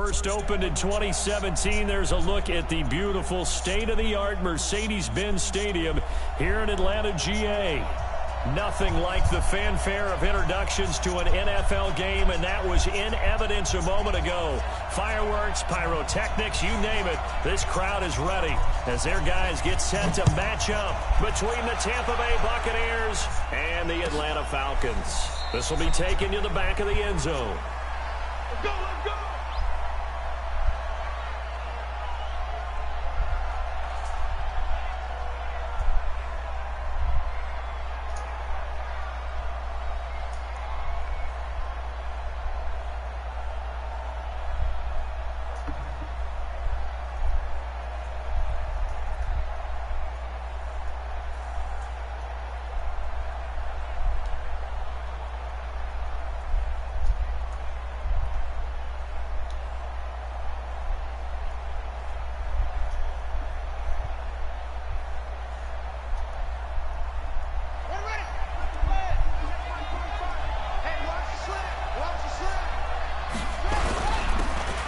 first opened in 2017, there's a look at the beautiful state-of-the-art Mercedes-Benz Stadium here in Atlanta, GA. Nothing like the fanfare of introductions to an NFL game, and that was in evidence a moment ago. Fireworks, pyrotechnics, you name it. This crowd is ready as their guys get set to match up between the Tampa Bay Buccaneers and the Atlanta Falcons. This will be taken to the back of the end zone. Let's go, let's go!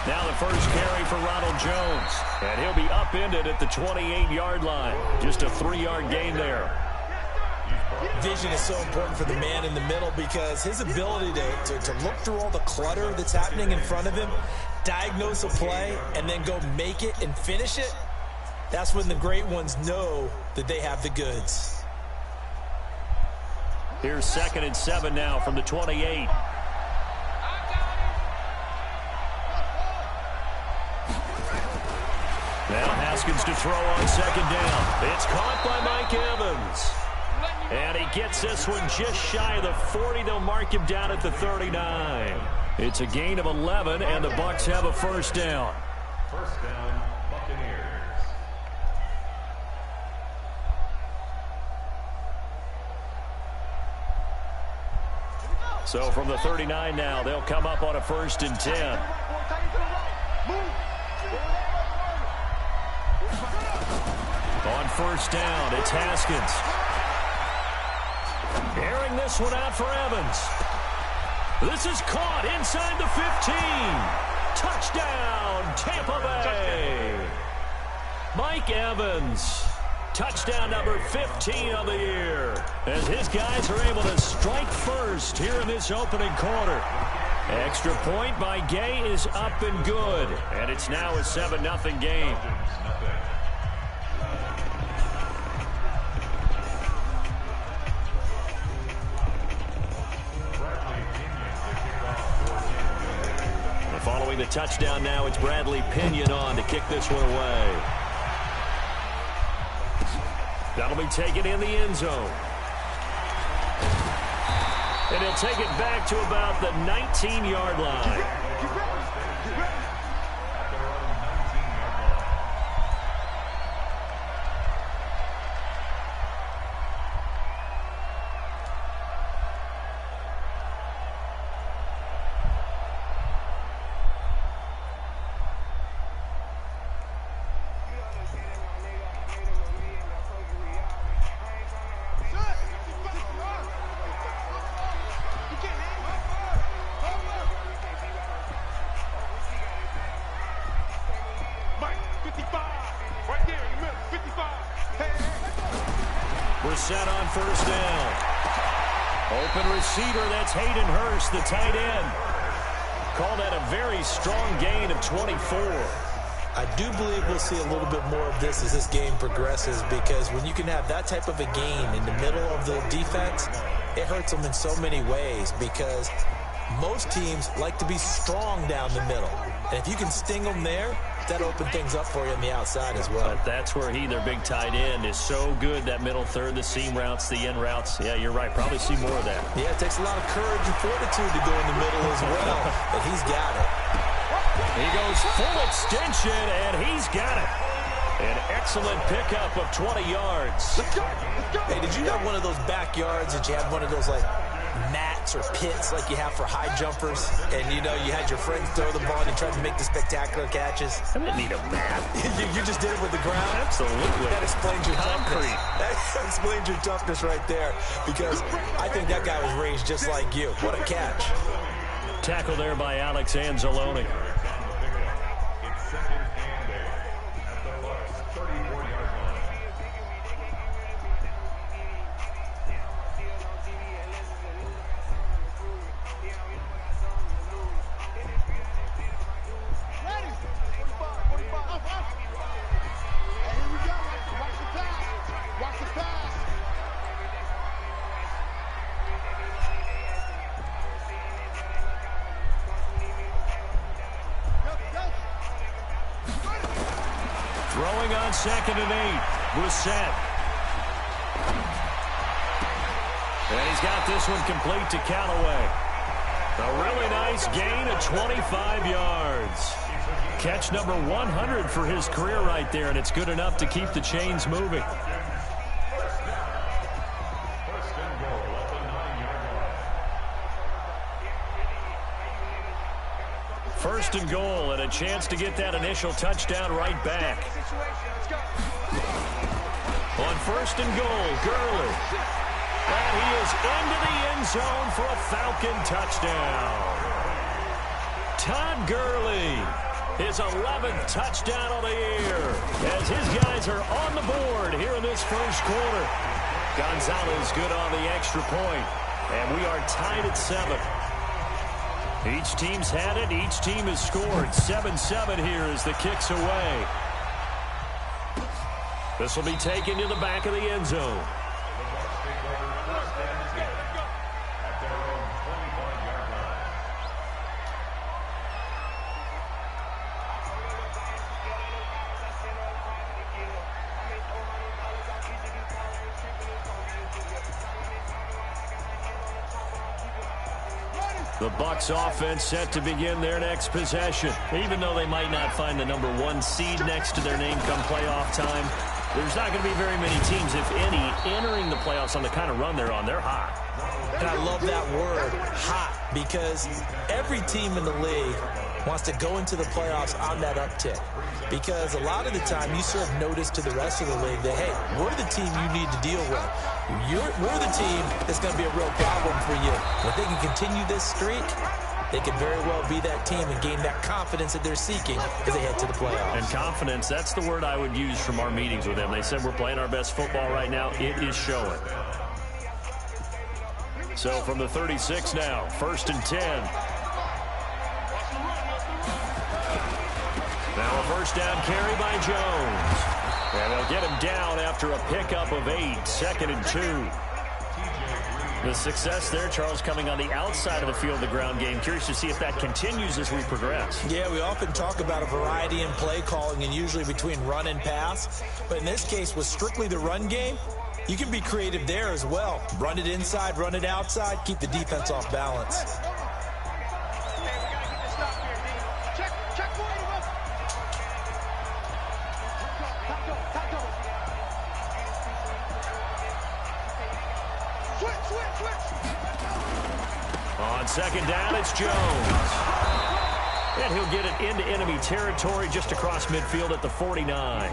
Now the first carry for Ronald Jones. And he'll be upended at the 28-yard line. Just a 3-yard gain there. Vision is so important for the man in the middle because his ability to look through all the clutter that's happening in front of him, diagnose a play, and then go make it and finish it, that's when the great ones know that they have the goods. Here's 2nd and 7 now from the 28. Now Haskins to throw on 2nd down. It's caught by Mike Evans. And he gets this one just shy of the 40. They'll mark him down at the 39. It's a gain of 11, and the Bucs have a first down. First down, Buccaneers. So from the 39 now, they'll come up on a 1st and 10. On 1st down, it's Haskins. Airing this one out for Evans. This is caught inside the 15. Touchdown, Tampa Bay. Mike Evans. Touchdown number 15 of the year. As his guys are able to strike first here in this opening quarter. Extra point by Gay is up and good. And it's now a 7-0 game. Following the touchdown now, it's Bradley Pinion on to kick this one away. That'll be taken in the end zone. And he'll take it back to about the 19-yard line. We're set on 1st down. Open receiver, that's Hayden Hurst, the tight end. Call that a very strong gain of 24. I do believe we'll see a little bit more of this as this game progresses because when you can have that type of a gain in the middle of the defense, it hurts them in so many ways because most teams like to be strong down the middle. And if you can sting them there, that'll open things up for you on the outside as well. But that's where their big tight end, is so good, that middle third, the seam routes, the in routes. Yeah, you're right. Probably see more of that. Yeah, it takes a lot of courage and fortitude to go in the middle as well. But he's got it. He goes full extension, and he's got it. An excellent pickup of 20 yards. Let's go. Let's go. Hey, did you have one of those backyards that you had one of those, like, mats or pits like you have for high jumpers, and you know you had your friends throw the ball and you tried to make the spectacular catches? I didn't need a mat. you just did it with the ground? Absolutely. That explains your concrete. That explains your toughness right there, because I think that guy was raised just like you. What a catch. Tackle there by Alex Anzalone. Throwing on 2nd and 8. Brissett. And he's got this one complete to Callaway. A really nice gain of 25 yards. Catch number 100 for his career right there, and it's good enough to keep the chains moving. First and goal, and a chance to get that initial touchdown right back. On 1st and goal, Gurley. And he is into the end zone for a Falcon touchdown. Todd Gurley, his 11th touchdown of the year, as his guys are on the board here in this first quarter. Gonzalez good on the extra point, and we are tied at 7. Each team's had it. Each team has scored. 7-7 here as the kick's away. This will be taken to the back of the end zone. The Bucs offense set to begin their next possession. Even though they might not find the number 1 seed next to their name come playoff time, there's not going to be very many teams, if any, entering the playoffs on the kind of run they're on. They're hot. And I love that word, hot, because every team in the league wants to go into the playoffs on that uptick. Because a lot of the time you serve notice to the rest of the league that, hey, we're the team you need to deal with. We're the team that's going to be a real problem for you. If they can continue this streak, they could very well be that team and gain that confidence that they're seeking as they head to the playoffs. And confidence, that's the word I would use from our meetings with them. They said we're playing our best football right now. It is showing. So from the 36 now, 1st and 10. Now a first down carry by Jones. And they'll get him down after a pickup of 8, 2nd and 2. The success there, Charles, coming on the outside of the field, the ground game. Curious to see if that continues as we progress. Yeah, we often talk about a variety in play calling and usually between run and pass. But in this case, with strictly the run game, you can be creative there as well. Run it inside, run it outside, keep the defense off balance. On 2nd down, it's Jones. And he'll get it into enemy territory just across midfield at the 49.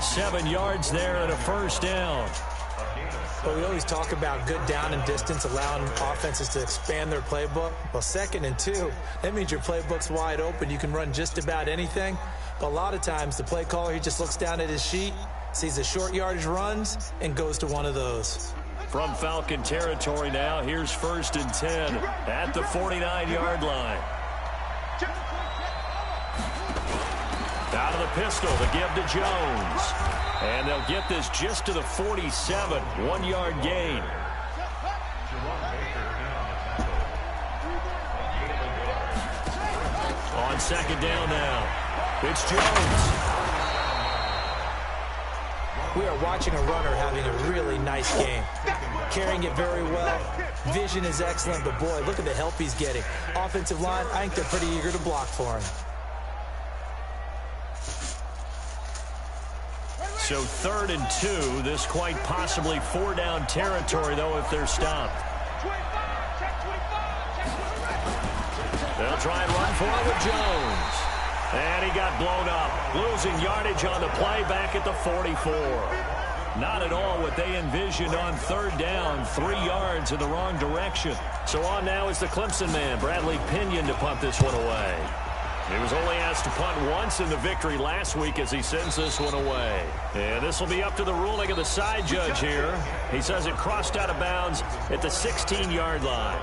7 yards there and a first down. But we always talk about good down and distance, allowing offenses to expand their playbook. Well, 2nd and 2, that means your playbook's wide open. You can run just about anything. But a lot of times, the play caller, he just looks down at his sheet, sees the short yardage runs, and goes to one of those. From Falcon territory now, here's 1st and 10 at the 49-yard line. Out of the pistol, the give to Jones. And they'll get this just to the 47, 1-yard gain. On 2nd down now, it's Jones. We are watching a runner having a really nice game. Carrying it very well. Vision is excellent, but boy, look at the help he's getting. Offensive line, I think they're pretty eager to block for him. So 3rd and 2, this quite possibly 4-down territory, though, if they're stopped. They'll try and run for it with Jones. And he got blown up, losing yardage on the play back at the 44. Not at all what they envisioned on 3rd down, 3 yards in the wrong direction. So on now is the Clemson man, Bradley Pinion, to punt this one away. He was only asked to punt once in the victory last week as he sends this one away. And this will be up to the ruling of the side judge here. He says it crossed out of bounds at the 16-yard line.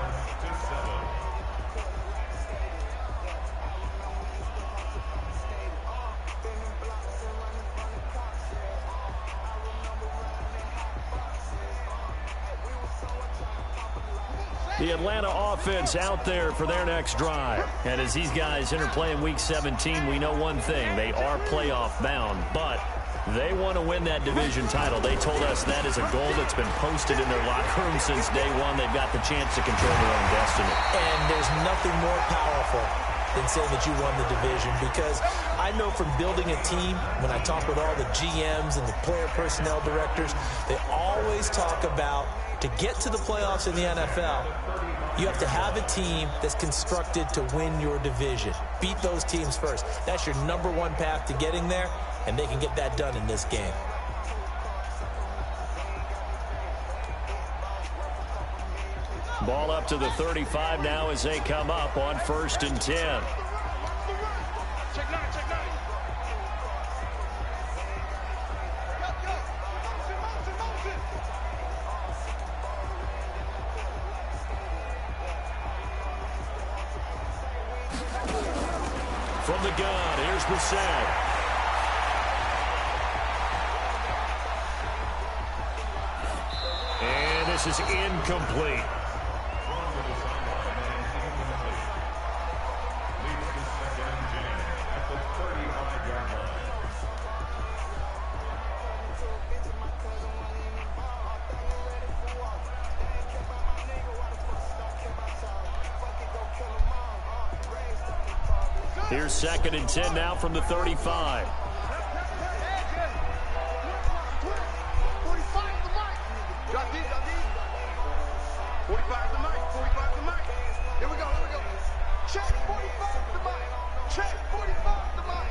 The Atlanta offense out there for their next drive. And as these guys interplay in Week 17, we know one thing. They are playoff bound, but they want to win that division title. They told us that is a goal that's been posted in their locker room since day one. They've got the chance to control their own destiny. And there's nothing more powerful than saying that you won the division, because I know from building a team, when I talk with all the GMs and the player personnel directors, they always talk about, to get to the playoffs in the NFL, you have to have a team that's constructed to win your division. Beat those teams first. That's your number one path to getting there, and they can get that done in this game. Ball up to the 35 now as they come up on 1st and 10. Check 9, check 9. From the gun, here's Brissett. And this is incomplete. Here's 2nd and 10 now from the 35. 45 to the mic. Drop these, drop these. 45 to the mic, 45 to the mic. Here we go, here we go. Check 45 to the mic. Check 45 to the mic.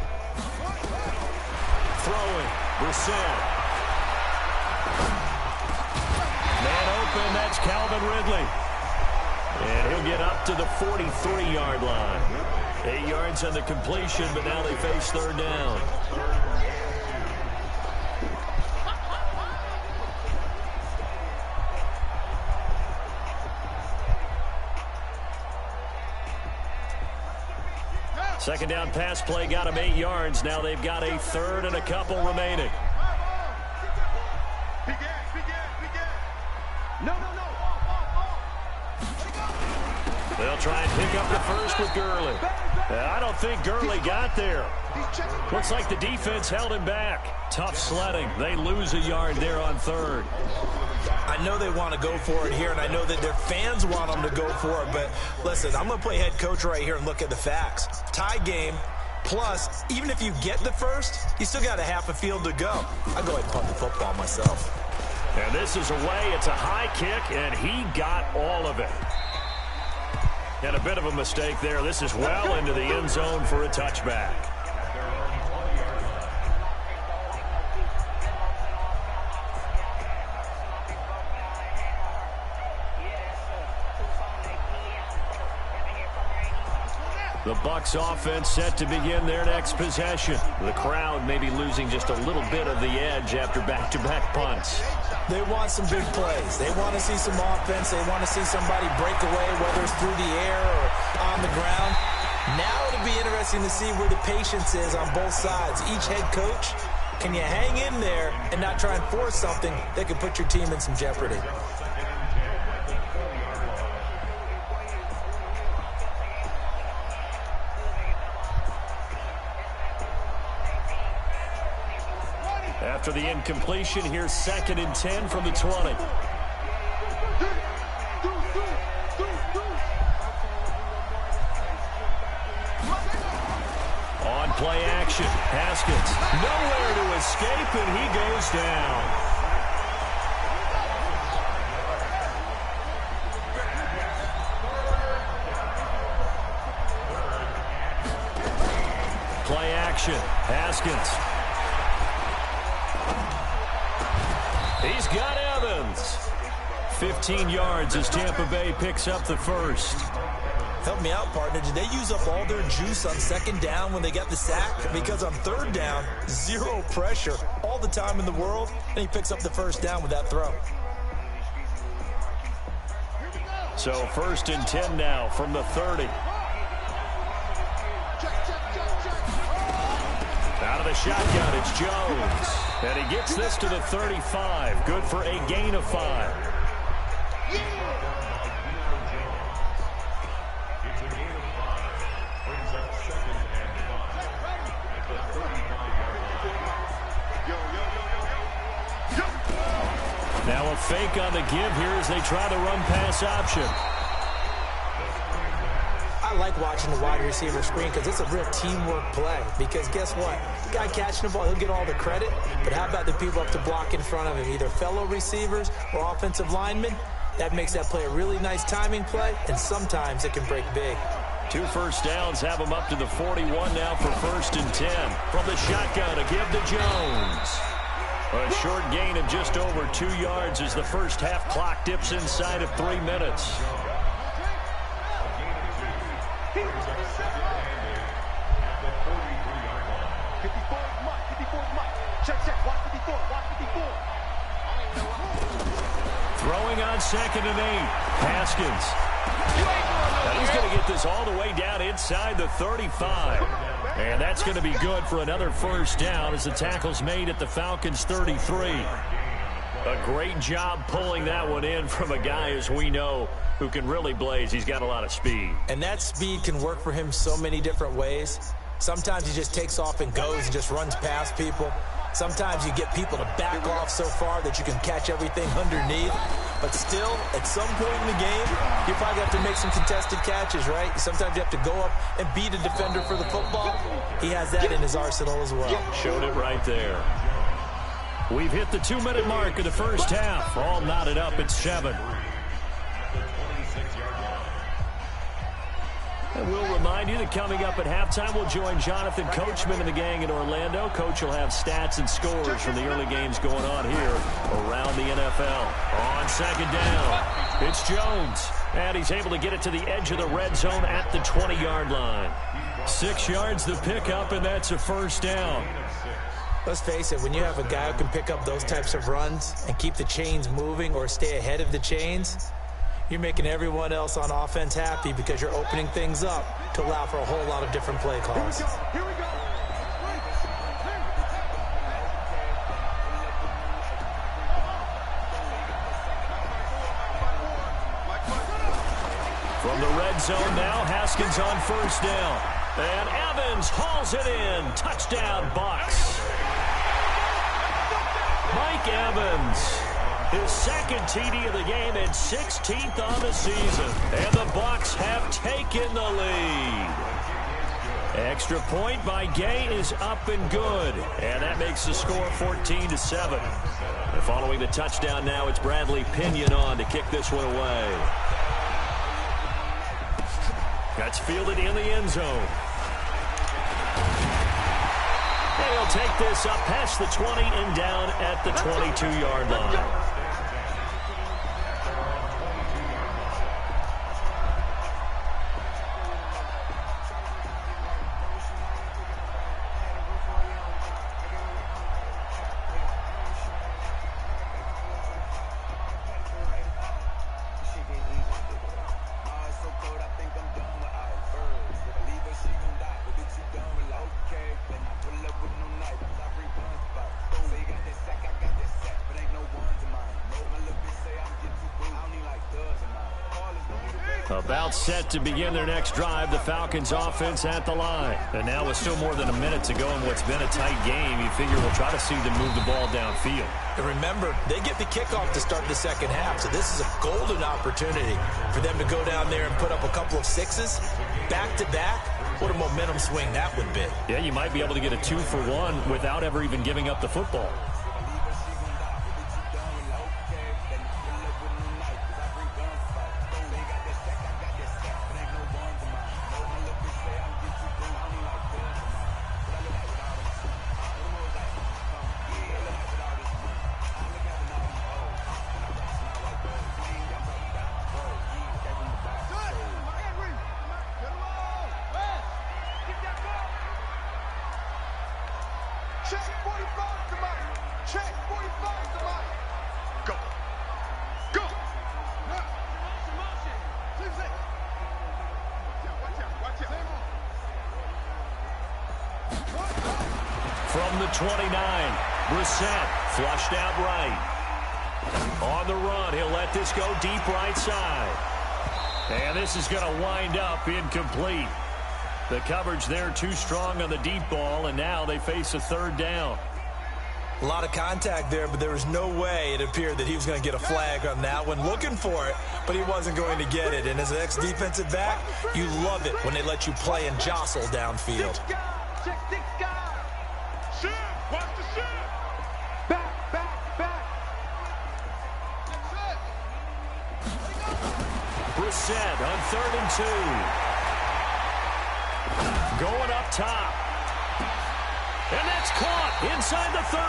Throwing, Brissett. Man open, that's Calvin Ridley. And he'll get up to the 43-yard line. 8 yards on the completion, but now they face 3rd down. Second down pass play got them 8 yards. Now they've got a 3rd and a couple remaining. They'll try and pick up the first with Gurley. I don't think Gurley got there. Looks like the defense held him back. Tough sledding. They lose a yard there on 3rd. I know they want to go for it here, and I know that their fans want them to go for it, but listen, I'm going to play head coach right here and look at the facts. Tie game, plus, even if you get the first, you still got a half a field to go. I'll go ahead and punt the football myself. And this is away. It's a high kick, and he got all of it. And a bit of a mistake there. This is well into the end zone for a touchback. The Bucs offense set to begin their next possession. The crowd may be losing just a little bit of the edge after back-to-back punts. They want some big plays. They want to see some offense. They want to see somebody break away, whether it's through the air or on the ground. Now it'll be interesting to see where the patience is on both sides. Each head coach, can you hang in there and not try and force something that could put your team in some jeopardy? After the incompletion, here's 2nd and 10 from the 20. On play action, Haskins nowhere to escape, and he goes down. Play action, Haskins. He's got Evans. 15 yards as Tampa Bay picks up the first. Help me out, partner. Did they use up all their juice on 2nd down when they got the sack? Because on 3rd down, zero pressure, all the time in the world, and he picks up the 1st down with that throw. So 1st and 10 now from the 30. Out of the shotgun, it's Jones. And he gets this to the 35. Good for a gain of 5. Now a fake on the give here as they try the run-pass option. I like watching the wide receiver screen because it's a real teamwork play. Because guess what? The guy catching the ball, he'll get all the credit. But how about the people up to block in front of him, either fellow receivers or offensive linemen? That makes that play a really nice timing play, and sometimes it can break big. 2 first downs have them up to the 41 now for 1st and 10. From the shotgun, a give to Jones. A short gain of just over 2 yards as the first half clock dips inside of 3 minutes. Throwing on 2nd and 8. Haskins. Now he's going to get this all the way down inside the 35. And that's going to be good for another first down as the tackle's made at the Falcons' 33. A great job pulling that one in from a guy, as we know, who can really blaze. He's got a lot of speed. And that speed can work for him so many different ways. Sometimes he just takes off and goes and just runs past people. Sometimes you get people to back off so far that you can catch everything underneath. But still, at some point in the game, you probably have to make some contested catches, right? Sometimes you have to go up and beat a defender for the football. He has that in his arsenal as well. Showed it right there. We've hit the 2-minute mark of the first half. All knotted up at 7. And we'll remind you that coming up at halftime, we'll join Jonathan Coachman and the gang in Orlando. Coach will have stats and scores from the early games going on here around the NFL. On 2nd down, it's Jones. And he's able to get it to the edge of the red zone at the 20-yard line. 6 yards the pickup, and that's a first down. Let's face it, when you have a guy who can pick up those types of runs and keep the chains moving or stay ahead of the chains, you're making everyone else on offense happy because you're opening things up to allow for a whole lot of different play calls. Here we go. From the red zone now, Haskins on first down. And Evans hauls it in. Touchdown, Bucs. Mike Evans. His 2nd TD of the game and 16th on the season. And the Bucs have taken the lead. Extra point by Gay is up and good. And that makes the score 14-7. And following the touchdown now, it's Bradley Pinion on to kick this one away. That's fielded in the end zone. And he'll take this up past the 20 and down at the 22-yard line. About set to begin their next drive, the Falcons offense at the line. And now with still more than a minute to go in what's been a tight game, you figure we'll try to see them move the ball downfield. And remember, they get the kickoff to start the second half, so this is a golden opportunity for them to go down there and put up a couple of sixes back-to-back. What a momentum swing that would be. Yeah, you might be able to get a 2-for-1 without ever even giving up the football. Check 45 to Mike. Check 45 to Mike. Go. Go. Watch out. From the 29, Brissett flushed out right. On the run, he'll let this go deep right side. And this is going to wind up incomplete. The coverage there too strong on the deep ball, and now they face a third down. A lot of contact there, but there was no way it appeared that he was going to get a flag on that one. Looking for it, but he wasn't going to get it. And as an ex-defensive back, you love it when they let you play and jostle downfield. Six guys. Shoot. Watch the shoot. Back. Brissett on 3rd and 2. Going up top. And that's caught inside the 30.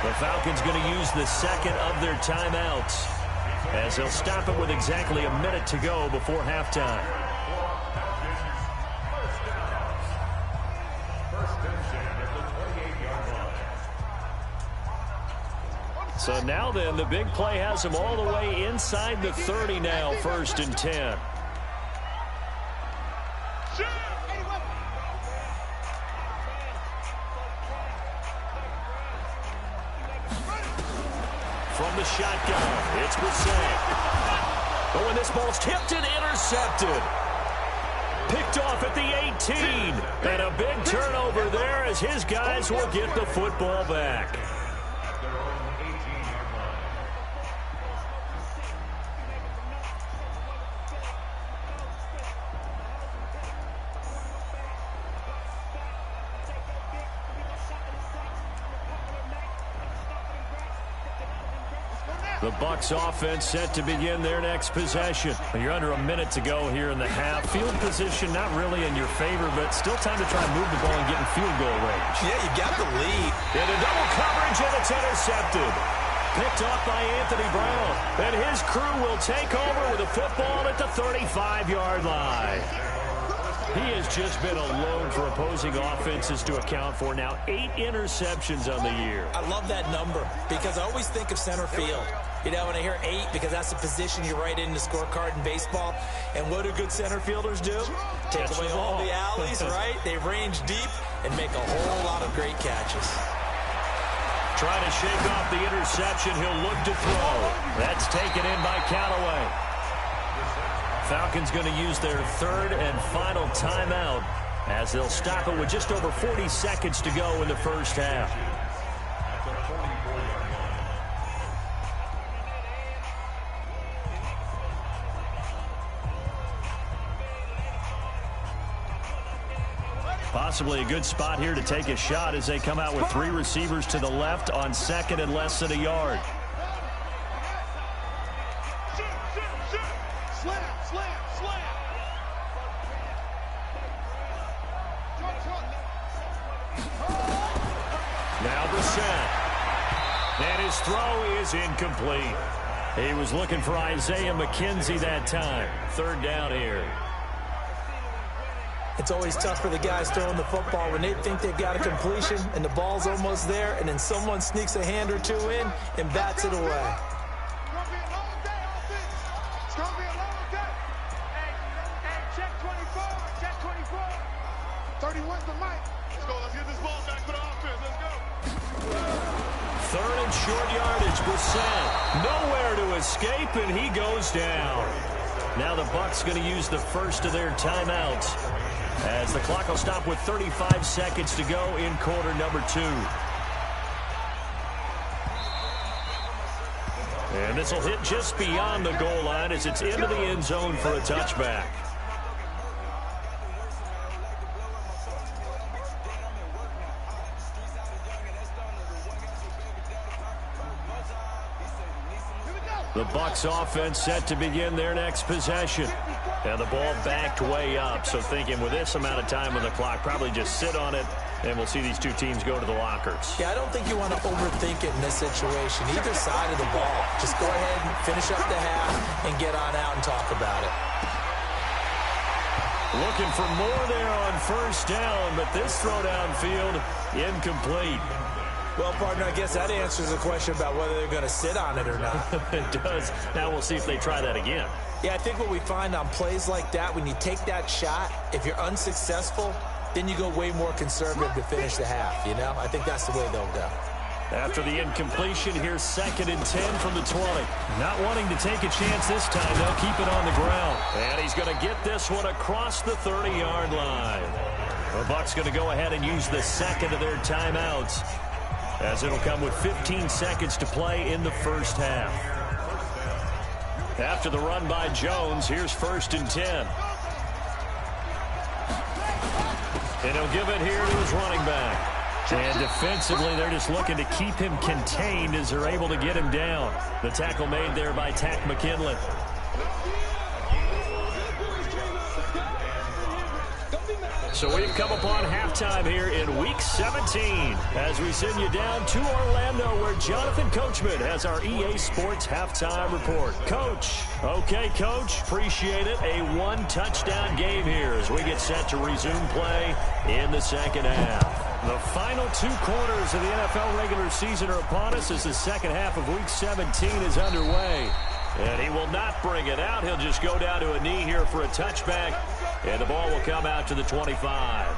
The Falcons going to use the second of their timeouts as they'll stop it with exactly a minute to go before halftime. So now then, the big play has them all the way inside the 30 now, 1st and 10. From the shotgun, it's Brissett. But when this ball's tipped and intercepted. Picked off at the 18. And a big turnover there as his guys will get the football back. The Bucs offense set to begin their next possession. You're under a minute to go here in the half. Field position not really in your favor, but still time to try and move the ball and get in field goal range. Yeah, you got the lead. Into double coverage, and it's intercepted. Picked off by Anthony Brown. And his crew will take over with the football at the 35-yard line. He has just been a load for opposing offenses to account for. Now 8 interceptions on the year. I love that number because I always think of center field. You know, when I hear 8, because that's the position you write in the scorecard in baseball. And what do good center fielders do? Take away all the alleys, right? They range deep and make a whole lot of great catches. Trying to shake off the interception. He'll look to throw. That's taken in by Callaway. Falcons going to use their 3rd and final timeout as they'll stop it with just over 40 seconds to go in the first half. Possibly a good spot here to take a shot as they come out with 3 receivers to the left on 2nd and less than a yard. Now Brissett. And his throw is incomplete. He was looking for Isaiah McKenzie that time. 3rd down here. It's always tough for the guys throwing the football when they think they've got a completion and the ball's almost there, and then someone sneaks a hand or 2 in and bats it away. It's going to be a long day. Hey, check 24. Check 24. 31's the mic. Let's go. Let's get this ball back for the offense. Let's go. 3rd and short yardage. Brissett nowhere to escape, and he goes down. Now the Bucs going to use the first of their timeouts as the clock will stop with 35 seconds to go in quarter number 2. And this will hit just beyond the goal line as it's into the end zone for a touchback. The Bucs offense set to begin their next possession. And the ball backed way up. So thinking with this amount of time on the clock, probably just sit on it, and we'll see these 2 teams go to the lockers. Yeah, I don't think you want to overthink it in this situation. Either side of the ball. Just go ahead and finish up the half and get on out and talk about it. Looking for more there on 1st down, but this throw downfield incomplete. Well, partner, I guess that answers the question about whether they're going to sit on it or not. It does. Now we'll see if they try that again. Yeah, I think what we find on plays like that, when you take that shot, if you're unsuccessful, then you go way more conservative to finish the half, you know? I think that's the way they'll go. After the incompletion, here's 2nd and 10 from the 20. Not wanting to take a chance this time, they'll keep it on the ground. And he's going to get this one across the 30-yard line. The Bucs going to go ahead and use the 2nd of their timeouts as it'll come with 15 seconds to play in the first half. After the run by Jones, here's 1st and 10. And he'll give it here to his running back. And defensively, they're just looking to keep him contained as they're able to get him down. The tackle made there by Takk McKinley. So we've come upon halftime here in Week 17 as we send you down to Orlando where Jonathan Coachman has our EA Sports Halftime Report. Coach. Okay, Coach. Appreciate it. A one-touchdown game here as we get set to resume play in the second half. The final 2 quarters of the NFL regular season are upon us as the second half of Week 17 is underway. And he will not bring it out. He'll just go down to a knee here for a touchback. And the ball will come out to the 25.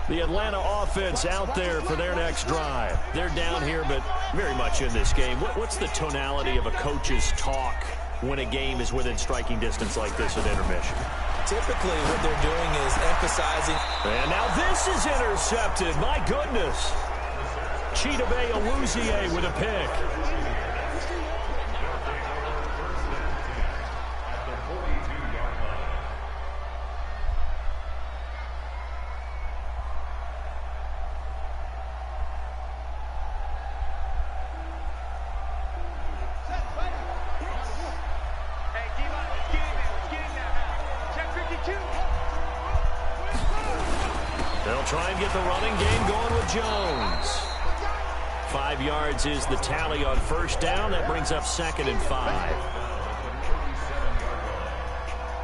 The Atlanta offense out there for their next drive. They're down here, but very much in this game. What's the tonality of a coach's talk when a game is within striking distance like this at intermission? Typically, what they're doing is emphasizing. And now this is intercepted. My goodness. Chidobe Awuzie with a pick. They'll try and get the running game going with Jones. 5 yards is the tally on 1st down. That brings up 2nd and 5.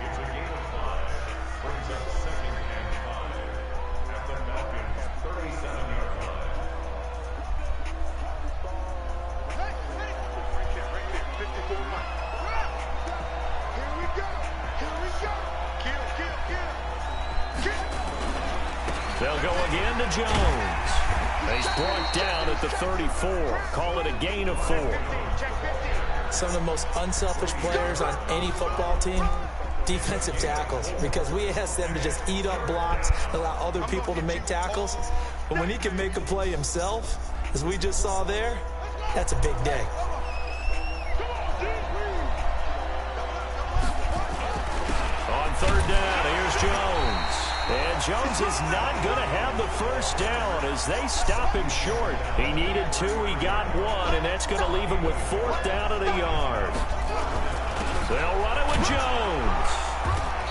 It's a gain of 5. Brings up 2nd and 5 at the Falcons' 37-yard line. Right there, 54 Mike. Here we go. Here we go. Kill. They'll go again to Jones. He's brought down at the 34. Call it a gain of 4. Some of the most unselfish players on any football team, defensive tackles, because we ask them to just eat up blocks, allow other people to make tackles. But when he can make a play himself, as we just saw there, that's a big day. On 3rd down, here's Jones. And Jones is not going to have the 1st down as they stop him short. He needed 2, he got 1, and that's going to leave him with 4th down at a yard. They'll run it with Jones.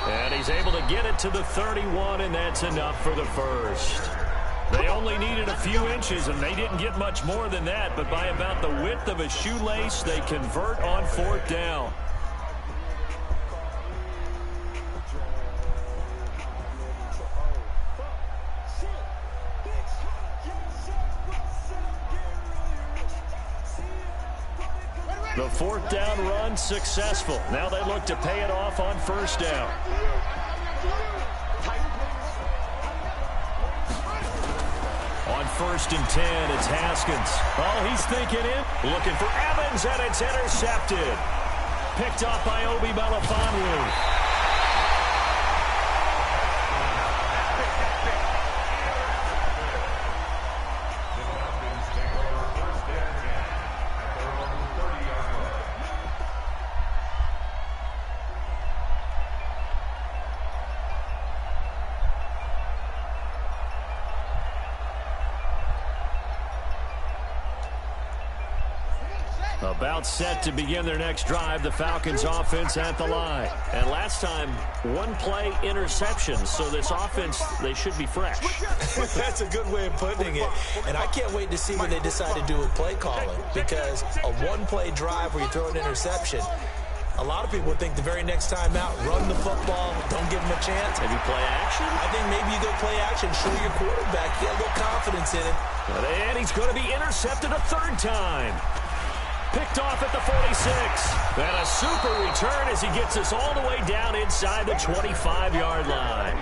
And he's able to get it to the 31, and that's enough for the 1st. They only needed a few inches, and they didn't get much more than that, but by about the width of a shoelace, they convert on 4th down. The 4th down run successful. Now they look to pay it off on 1st down. On 1st and 10, it's Haskins. Oh, he's thinking it. Looking for Evans, and it's intercepted. Picked off by Obi Melifonwu. About set to begin their next drive, the Falcons offense at the line. And last time, 1 play interception, so this offense, they should be fresh. That's a good way of putting it. And I can't wait to see what they decide to do with play calling, because a 1-play drive where you throw an interception, a lot of people think the very next time out, run the football, don't give them a chance. Maybe play action? I think maybe you go play action, show your quarterback, get a little confidence in it. And he's going to be intercepted a 3rd time. Picked off at the 46. And a super return as he gets us all the way down inside the 25-yard line.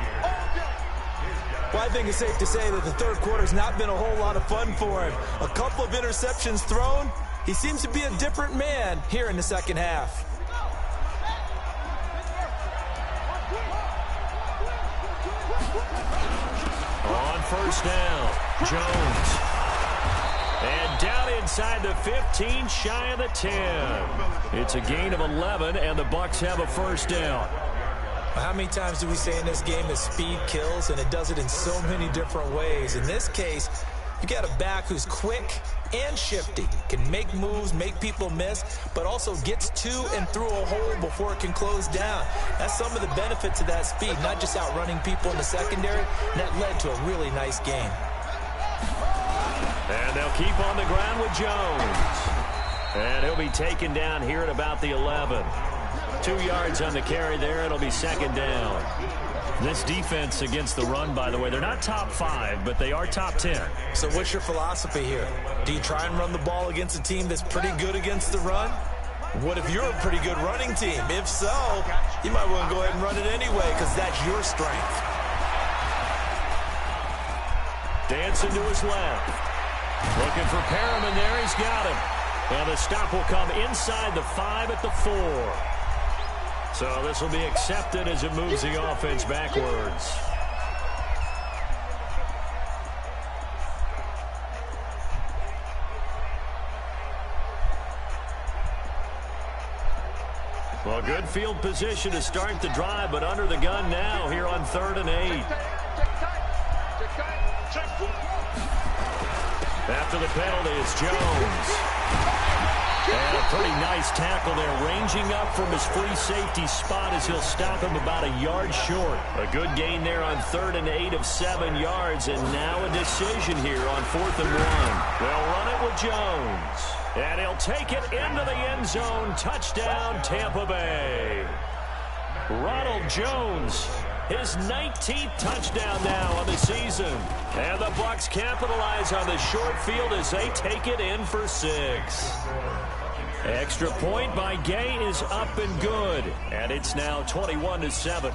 Well, I think it's safe to say that the third quarter's not been a whole lot of fun for him. A couple of interceptions thrown. He seems to be a different man here in the second half. On first down, Jones. And down inside the 15, shy of the 10. It's a gain of 11, and the Bucs have a first down. How many times do we say in this game that speed kills, and it does it in so many different ways? In this case, you got a back who's quick and shifty, can make moves, make people miss, but also gets to and through a hole before it can close down. That's some of the benefits of that speed, not just outrunning people in the secondary, and that led to a really nice game. And they'll keep on the ground with Jones. And he'll be taken down here at about the 11. 2 yards on the carry there. It'll be second down. This defense against the run, by the way, they're not top 5, but they are top 10. So what's your philosophy here? Do you try and run the ball against a team that's pretty good against the run? What if you're a pretty good running team? If so, you might want to go ahead and run it anyway because that's your strength. Dancing to his left. Looking for Perriman there. He's got him. And the stop will come inside the 5 at the 4. So this will be accepted as it moves the offense backwards. Well, good field position to start the drive, but under the gun now here on 3rd and 8. After the penalty, it's Jones. And a pretty nice tackle there, ranging up from his free safety spot as he'll stop him about a yard short. A good gain there on 3rd and 8 of 7 yards, and now a decision here on 4th and 1. They'll run it with Jones. And he'll take it into the end zone. Touchdown, Tampa Bay. Ronald Jones, his 19th touchdown now on the season. And the Bucs capitalize on the short field as they take it in for 6. Extra point by Gay is up and good. And it's now 21-7.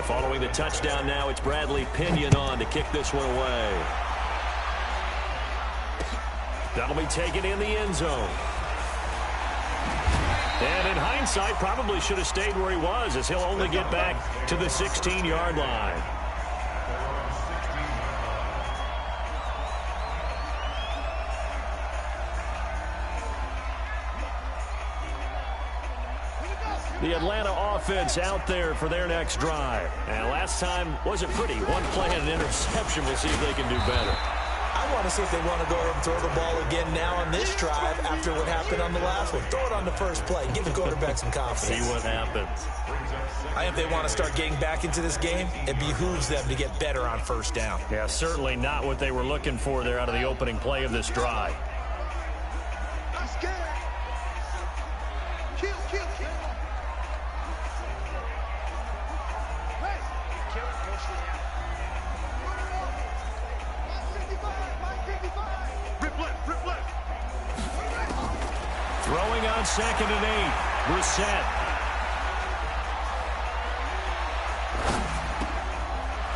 Following the touchdown now, it's Bradley Pinion on to kick this one away. That'll be taken in the end zone. And in hindsight, probably should have stayed where he was, as he'll only get back to the 16-yard line. The Atlanta offense out there for their next drive. And last time wasn't pretty. One play and an interception. We'll see if they can do better. I want to see if they want to go ahead and throw the ball again now on this drive after what happened on the last one. Throw it on the first play. Give the quarterback some confidence. See what happens. I think if they want to start getting back into this game, it behooves them to get better on first down. Yeah, certainly not what they were looking for there out of the opening play of this drive. I'm scared. Kill. Throwing on 2nd and 8. Brissett.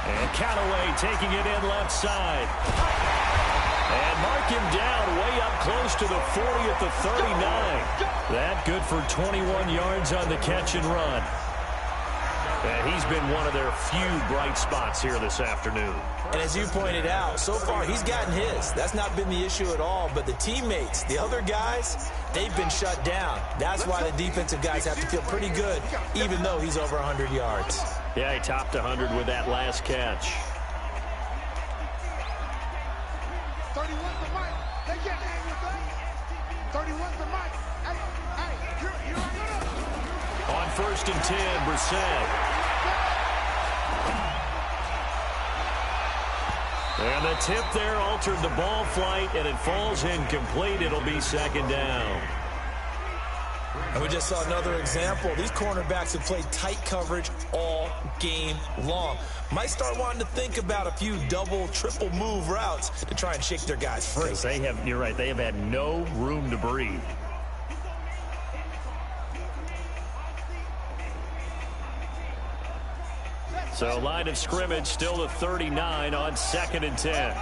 And Callaway taking it in left side. And mark him down way up close to the 40 at the 39. That good for 21 yards on the catch and run. And he's been one of their few bright spots here this afternoon. And as you pointed out, so far he's gotten his. That's not been the issue at all. But the teammates, the other guys, they've been shut down. That's why the defensive guys have to feel pretty good, even though he's over 100 yards. Yeah, he topped 100 with that last catch. 31's the mic. They can't hang with that. 31's the mic. Hey, you're on 1st and 10, Brissett. And the tip there altered the ball flight, and it falls incomplete. It'll be 2nd down. And we just saw another example. These cornerbacks have played tight coverage all game long. Might start wanting to think about a few double, triple move routes to try and shake their guys free. You're right, they have had no room to breathe. So line of scrimmage still to 39 on 2nd and 10.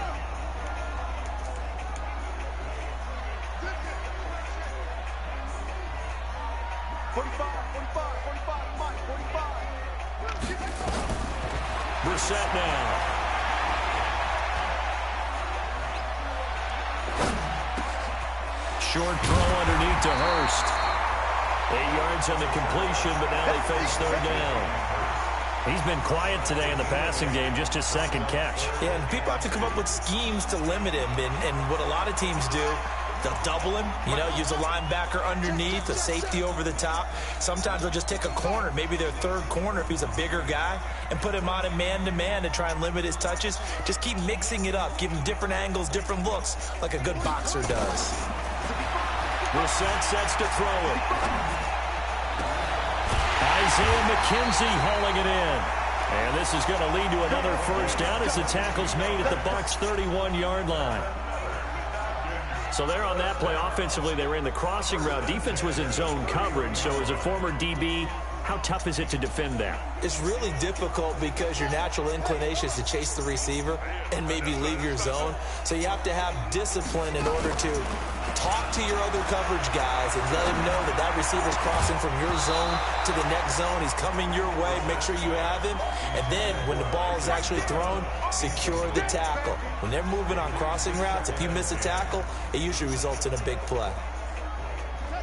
Brissett now. Short throw underneath to Hurst. 8 yards on the completion, but now they face 3rd down. He's been quiet today in the passing game, just his 2nd catch. Yeah, and people have to come up with schemes to limit him, and what a lot of teams do, they'll double him, use a linebacker underneath, a safety over the top. Sometimes they'll just take a corner, maybe their 3rd corner if he's a bigger guy, and put him on a man-to-man to try and limit his touches. Just keep mixing it up, give him different angles, different looks, like a good boxer does. Brissett sets to throw it. Isaiah McKenzie hauling it in. And this is going to lead to another 1st down as the tackle's made at the Bucs' 31-yard line. So there on that play, offensively, they ran the crossing route. Defense was in zone coverage. So as a former DB, how tough is it to defend that? It's really difficult because your natural inclination is to chase the receiver and maybe leave your zone. So you have to have discipline in order to talk to your other coverage guys and let them know that that receiver's crossing from your zone to the next zone. He's coming your way. Make sure you have him. And then when the ball is actually thrown, secure the tackle. When they're moving on crossing routes, if you miss a tackle, it usually results in a big play.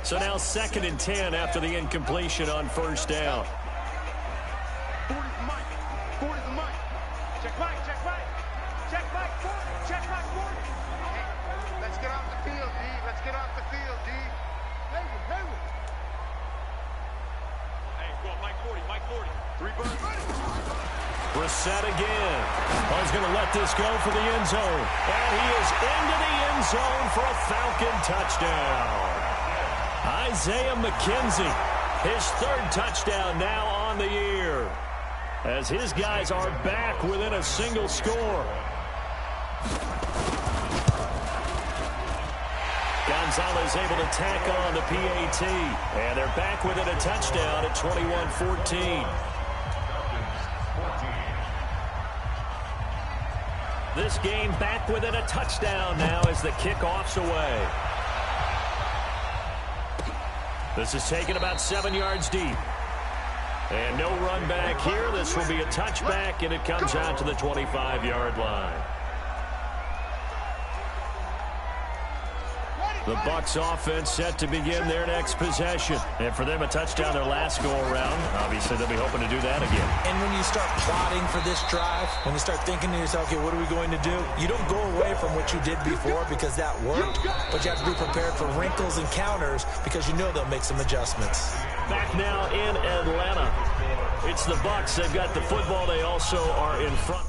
So now 2nd and 10 after the incompletion on 1st down. 40 the mic. 40 the mic. Check mic, check mic. Check mic, 40. Check mic, 40. Hey, let's get off the field, D. Let's get off the field, D. Hey, go Mike 40, Mike 40. 3 buttons. Brissett again. Oh, he's going to let this go for the end zone. And he is into the end zone for a Falcon touchdown. Isaiah McKenzie, his 3rd touchdown now on the year, as his guys are back within a single score. Gonzalez able to tack on the PAT, and they're back within a touchdown at 21-14. This game back within a touchdown now as the kickoff's away. This is taken about 7 yards deep. And no run back here. This will be a touchback, and it comes out to the 25-yard line. The Bucs offense set to begin their next possession. And for them, a touchdown their last go-around. Obviously, they'll be hoping to do that again. And when you start plotting for this drive, when you start thinking to yourself, okay, what are we going to do? You don't go away from what you did before because that worked, but you have to be prepared for wrinkles and counters because you know they'll make some adjustments. Back now in Atlanta. It's the Bucs. They've got the football. They also are in front.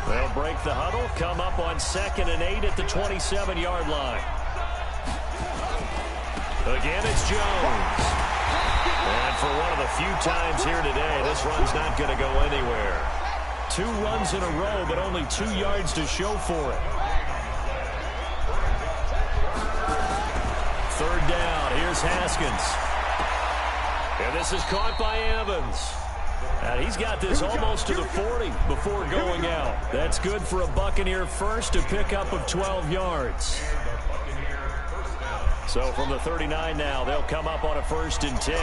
They'll break the huddle, come up on 2nd and 8 at the 27-yard line. Again, it's Jones. And for one of the few times here today, this run's not going to go anywhere. 2 runs in a row, but only 2 yards to show for it. 3rd down, here's Haskins. And this is caught by Evans. And he's got this almost to the 40 before going out. That's good for a Buccaneer first, a pickup of 12 yards. So from the 39 now, they'll come up on a 1st and 10.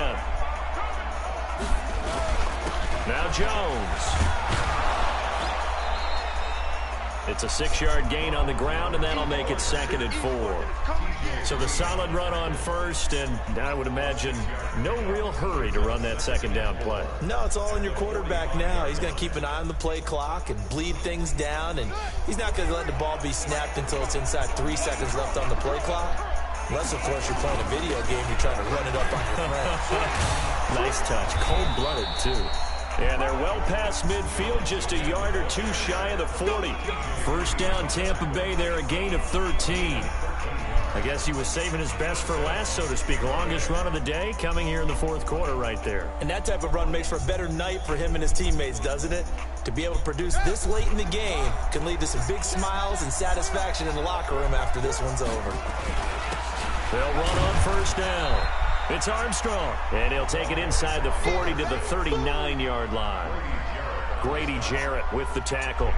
Now Jones. It's a 6-yard gain on the ground, and that'll make it 2nd and 4. So the solid run on 1st, and I would imagine no real hurry to run that 2nd down play. No, it's all in your quarterback now. He's going to keep an eye on the play clock and bleed things down, and he's not going to let the ball be snapped until it's inside 3 seconds left on the play clock. Unless, of course, you're playing a video game, you're trying to run it up on your friend. Nice touch. Cold-blooded, too. And they're well past midfield, just a yard or two shy of the 40. First down, Tampa Bay there, a gain of 13. I guess he was saving his best for last, so to speak. Longest run of the day coming here in the fourth quarter right there. And that type of run makes for a better night for him and his teammates, doesn't it? To be able to produce this late in the game can lead to some big smiles and satisfaction in the locker room after this one's over. They'll run on first down. It's Armstrong, and he'll take it inside the 40 to the 39-yard line. Grady Jarrett with the tackle.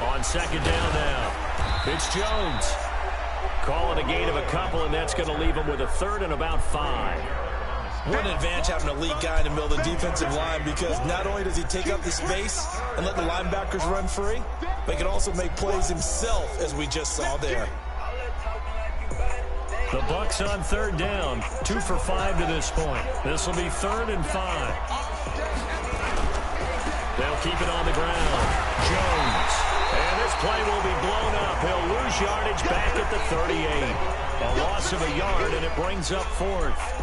On second down now, it's Jones. Calling a gain of a couple, and that's going to leave him with a third and about 5. What an advantage having an elite guy in the middle of the defensive line, because not only does he take up the space and let the linebackers run free, but he can also make plays himself, as we just saw there. The Bucs on third down, 2 for 5 to this point. This will be 3rd and 5. They'll keep it on the ground. Jones. And this play will be blown up. He'll lose yardage back at the 38. A loss of a yard, and it brings up 4th.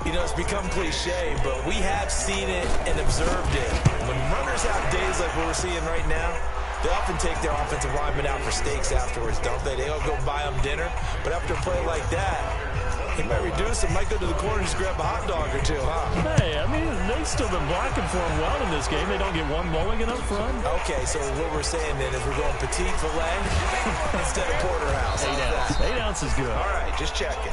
You know, it's become cliche, but we have seen it and observed it. When runners have days like what we're seeing right now, they often take their offensive linemen out for steaks afterwards, don't they? They'll go buy them dinner. But after a play like that, he might reduce it, might go to the corner and just grab a hot dog or two, huh? Hey, I mean, they've still been blocking for him well in this game. They don't get one mulligan up front. Okay, so what we're saying then is we're going petite filet instead of porterhouse. 8 ounce. 8 ounce is good. All right, just checking.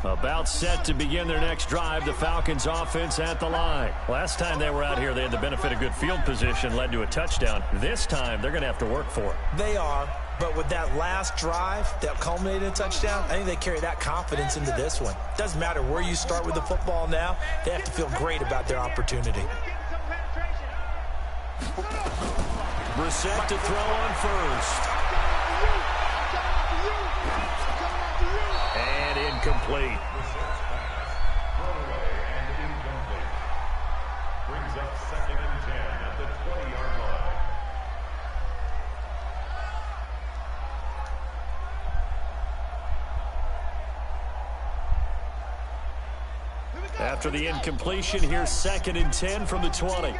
About set to begin their next drive, the Falcons offense at the line. Last time they were out here, they had the benefit of good field position, led to a touchdown. This time, they're going to have to work for it. They are, but with that last drive that culminated in a touchdown, I think they carry that confidence into this one. Doesn't matter where you start with the football now, they have to feel great about their opportunity. Brissett to throw on first. And incomplete. Throwaway and incomplete. Brings up 2nd and 10 at the 20-yard line. After the incompletion, here's 2nd and 10 from the 20.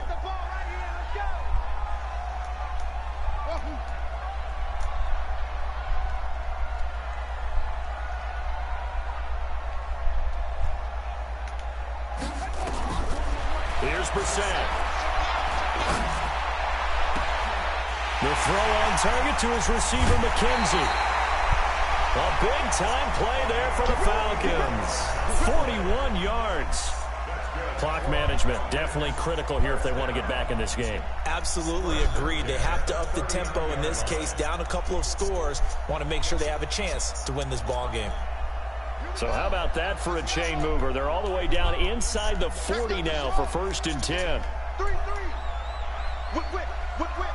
Here's Brissett. The throw on target to his receiver, McKenzie. A big-time play there for the Falcons. 41 yards. Clock management definitely critical here if they want to get back in this game. Absolutely agreed. They have to up the tempo in this case, down a couple of scores. Want to make sure they have a chance to win this ball game. So how about that for a chain mover? They're all the way down inside the 40 now for 1st and 10. 3-3. Whip, whip, whip, whip.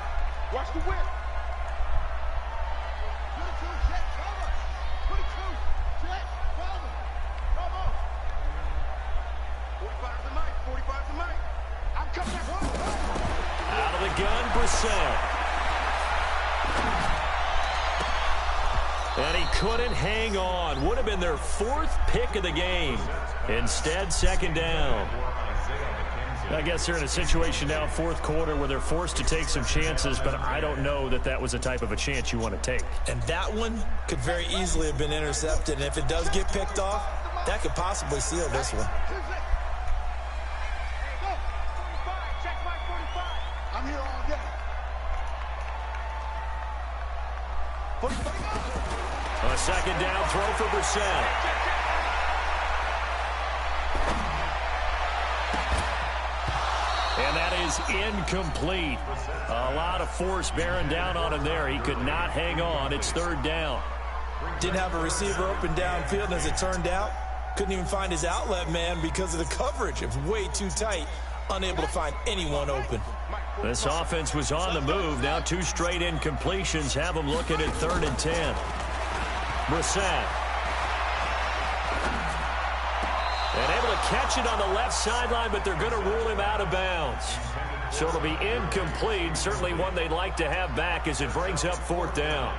Watch the whip. 22, check, cover. 22, check, cover. Come on. 45 to Mike, 45 to Mike. I'm coming at Out of the gun, Brissett. And he couldn't hang on. Would have been their 4th pick of the game. Instead, 2nd down. I guess they're in a situation now, 4th quarter, where they're forced to take some chances, but I don't know that that was the type of a chance you want to take. And that one could very easily have been intercepted. And if it does get picked off, that could possibly seal this one. I'm here all day. 45. A 2nd down throw for Brissett. And that is incomplete. A lot of force bearing down on him there. He could not hang on. It's 3rd down. Didn't have a receiver open downfield, and as it turned out, couldn't even find his outlet man because of the coverage. It was way too tight, unable to find anyone open. This offense was on the move. Now 2 straight incompletions have them looking at 3rd and 10. Brissett. And able to catch it on the left sideline, but they're going to rule him out of bounds. So it'll be incomplete. Certainly one they'd like to have back as it brings up 4th down.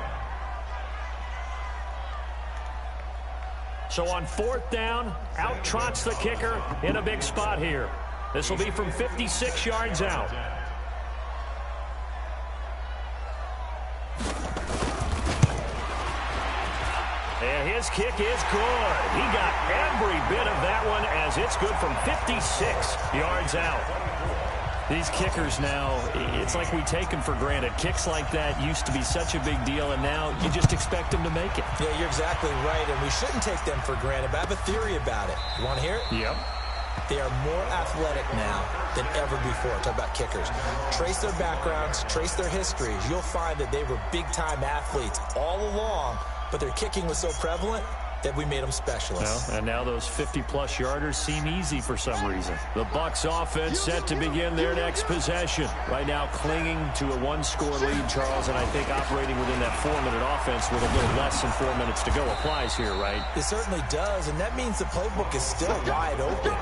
So on 4th down, out trots the kicker in a big spot here. This will be from 56 yards out. And his kick is good. He got every bit of that one as it's good from 56 yards out. These kickers now, it's like we take them for granted. Kicks like that used to be such a big deal, and now you just expect them to make it. Yeah, you're exactly right, and we shouldn't take them for granted, but I have a theory about it. You want to hear it? Yep. They are more athletic now than ever before. Talk about kickers. Trace their backgrounds, trace their histories. You'll find that they were big-time athletes all along, but their kicking was so prevalent that we made them specialists. Well, and now those 50-plus yarders seem easy for some reason. The Bucs offense set to begin their next possession. Right now clinging to a 1-score lead, Charles, and I think operating within that 4-minute offense with a little less than 4 minutes to go applies here, right? It certainly does, and that means the playbook is still wide open.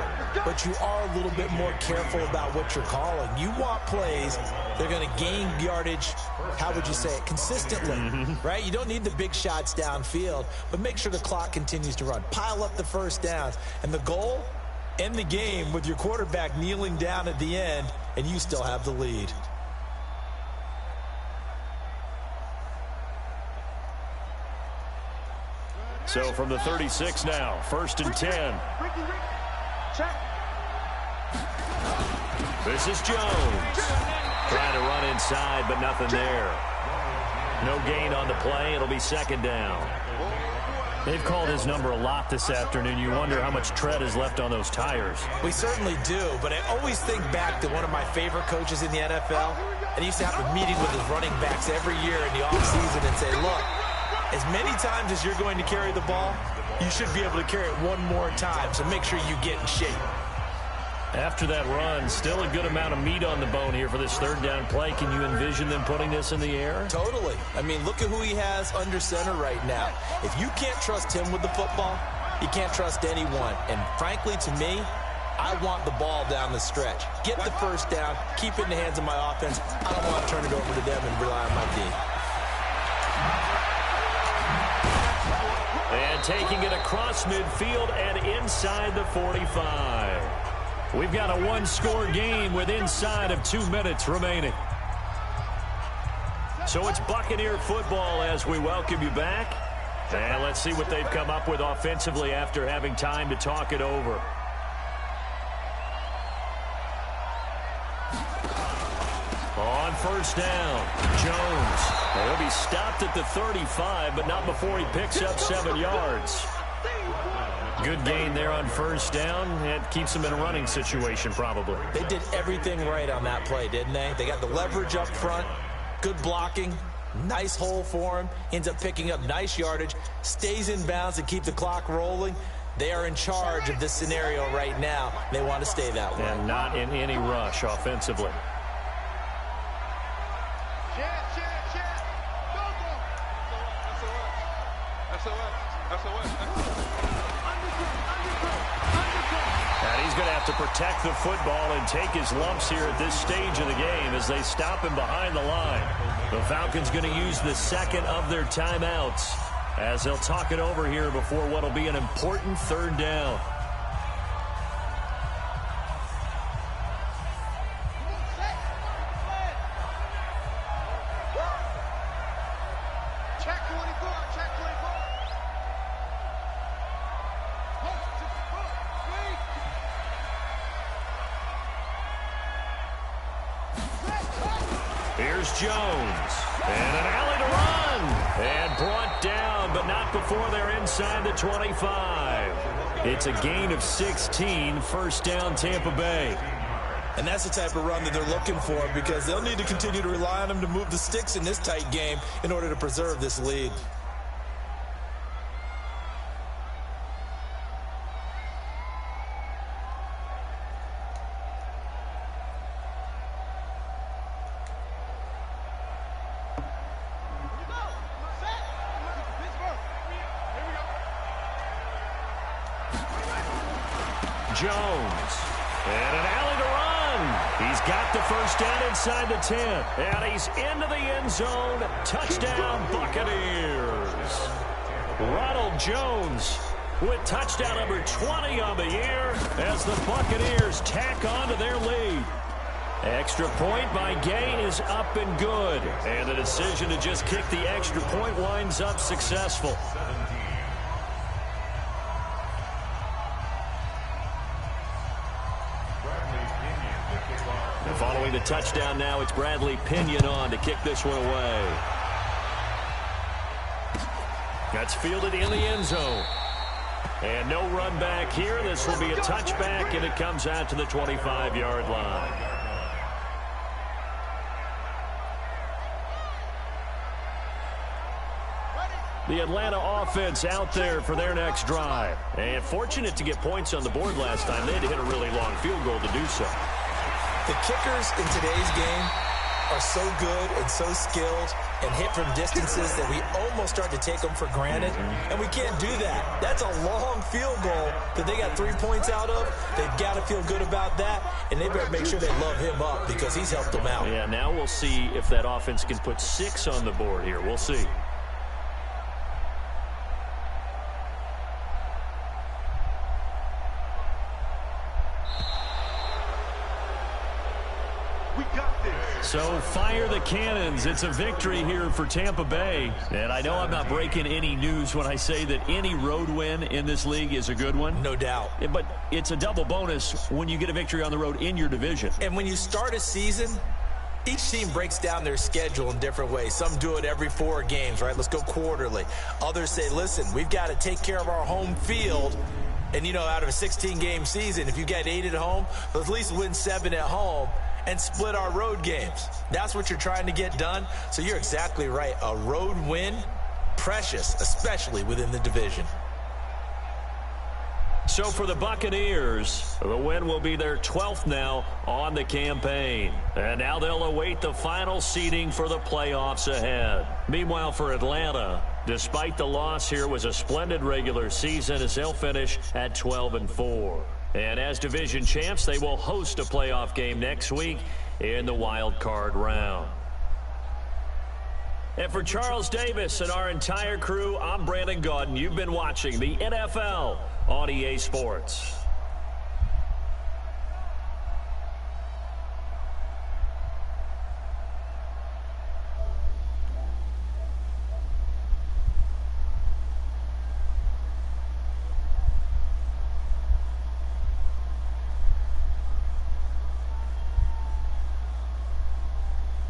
But you are a little bit more careful about what you're calling. You want plays they're going to gain yardage, how would you say it, consistently, right? You don't need the big shots downfield, but make sure the clock continues to run. Pile up the first downs. And the goal, end the game with your quarterback kneeling down at the end, and you still have the lead. So from the 36 now, 1st and 10. This is Jones. Trying to run inside, but nothing there. No gain on the play. It'll be 2nd down. They've called his number a lot this afternoon. You wonder how much tread is left on those tires. We certainly do, but I always think back to one of my favorite coaches in the NFL. And he used to have a meeting with his running backs every year in the offseason and say, look, as many times as you're going to carry the ball, you should be able to carry it one more time, so make sure you get in shape. After that run, still a good amount of meat on the bone here for this 3rd down play. Can you envision them putting this in the air? Totally. I mean, look at who he has under center right now. If you can't trust him with the football, you can't trust anyone. And frankly, to me, I want the ball down the stretch. Get the first down, keep it in the hands of my offense. I don't want to turn it over to them and rely on my D. And taking it across midfield and inside the 45. We've got a 1-score game with inside of 2 minutes remaining. So it's Buccaneer football as we welcome you back. And let's see what they've come up with offensively after having time to talk it over. On 1st down, Jones. He'll be stopped at the 35, but not before he picks up 7 yards. Good gain there on 1st down. It keeps them in a running situation, probably. They did everything right on that play, didn't they? They got the leverage up front, good blocking, nice hole for him, ends up picking up nice yardage, stays in bounds and keep the clock rolling. They are in charge of this scenario right now. They want to stay that way. And not in any rush offensively. And he's going to have to protect the football and take his lumps here at this stage of the game as they stop him behind the line. The Falcons going to use the 2nd of their timeouts as they'll talk it over here before what will be an important 3rd down. Here's Jones. And an alley to run. And brought down, but not before they're inside the 25. It's a gain of 16, 1st down Tampa Bay. And that's the type of run that they're looking for because they'll need to continue to rely on him to move the sticks in this tight game in order to preserve this lead. Jones. And an alley to run. He's got the first down inside the 10. And he's into the end zone. Touchdown, Buccaneers. Ronald Jones with touchdown number 20 on the year as the Buccaneers tack on to their lead. Extra point by Gay is up and good. And the decision to just kick the extra point winds up successful. And following the touchdown now, it's Bradley Pinion on to kick this one away. That's fielded in the end zone. And no run back here. This will be a touchback, and it comes out to the 25-yard line. The Atlanta offense out there for their next drive. And fortunate to get points on the board last time. They had to hit a really long field goal to do so. The kickers in today's game are so good and so skilled and hit from distances that we almost start to take them for granted. And we can't do that. That's a long field goal that they got 3 points out of. They've got to feel good about that, and they better make sure they love him up because he's helped them out. Yeah, now we'll see if that offense can put 6 on the board here. We'll see. So fire the cannons. It's a victory here for Tampa Bay. And I know I'm not breaking any news when I say that any road win in this league is a good one. No doubt. But it's a double bonus when you get a victory on the road in your division. And when you start a season, each team breaks down their schedule in different ways. Some do it every 4 games, right? Let's go quarterly. Others say, listen, we've got to take care of our home field. And, you know, out of a 16-game season, if you get 8 at home, let's at least win 7 at home and split our road games. That's what you're trying to get done. So you're exactly right. A road win, precious, especially within the division. So for the Buccaneers, the win will be their 12th now on the campaign. And now they'll await the final seeding for the playoffs ahead. Meanwhile, for Atlanta, despite the loss here, was a splendid regular season as they'll finish at 12-4. And as division champs, they will host a playoff game next week in the wild card round. And for Charles Davis and our entire crew, I'm Brandon Gaudin. You've been watching the NFL on EA Sports.